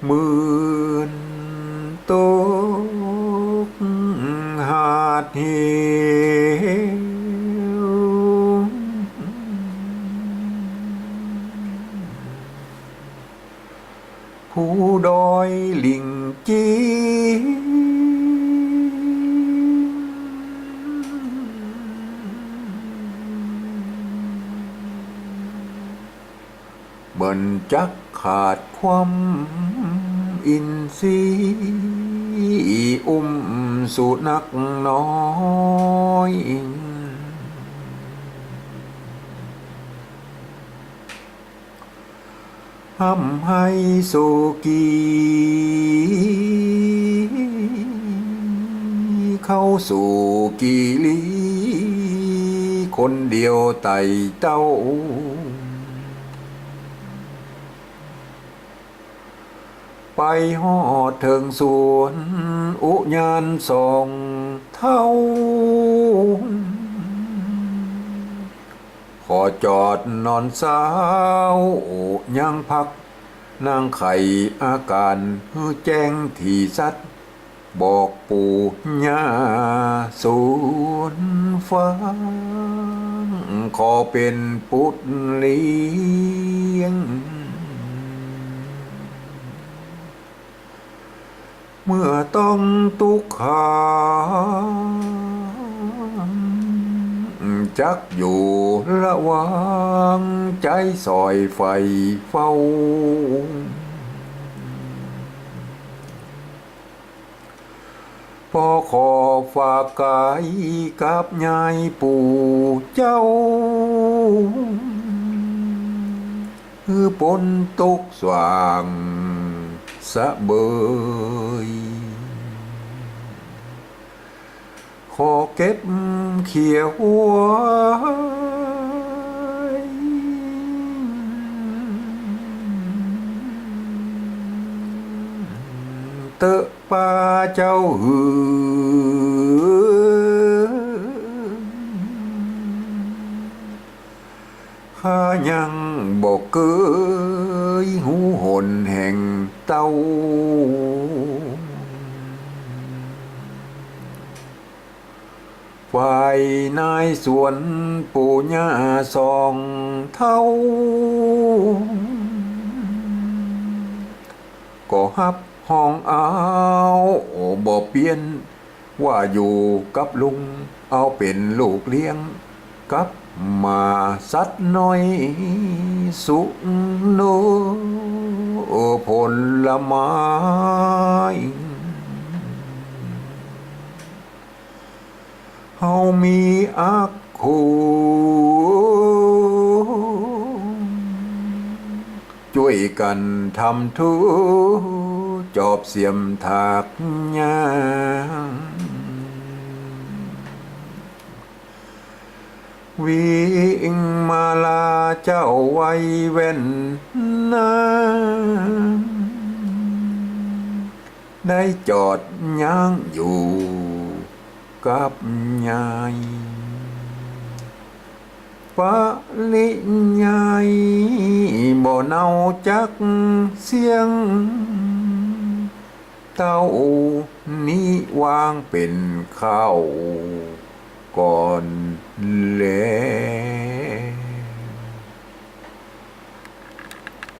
หมื่นตกหาดเหวผู้ดอยลิงจีเบิ่นจักขาดความอินทรีย์สุนักน้อยห้ำให้โศกีเข้าสู่กีลีคนเดียวไต่เต้าไปหอดเถิงสวนอุญานสองเท่าขอจอดนอนสาวยังพักนางไข่อาการแจ้งที่สัตว์บอกปู่ย่าสูนฟ้าขอเป็นปุตเลี้ยงเมื่อต้องตุกขาจักอยู่ระหว่างใจสอยไฟเฝ้าพอขอฝากกายกับยายปู่เจ้าคือปนตกสว่างสะเบยขอเก็บเขียวไว้เตอะป้าเจ้าหือข้ายังบอกเกยหูหนแห่งเต้าฝ่ายนายสวนปู่ย่าสองเท่าก็ฮับห้องเอาบ่เปลี่ยนว่าอยู่กับลุงเอาเป็นลูกเลี้ยงกับมาสัตว์น้อยสุโนผลไม้เฮามีอักคูช่วยกันทำทุจอบเสียมถากหญ้าวิ่งมาลาเจ้าไว้เว้นนาได้จอดย่างอยู่กับยายปะลิยายบ่เนาจักเสียงเต้านี้วางเป็นข้าวก่อนแล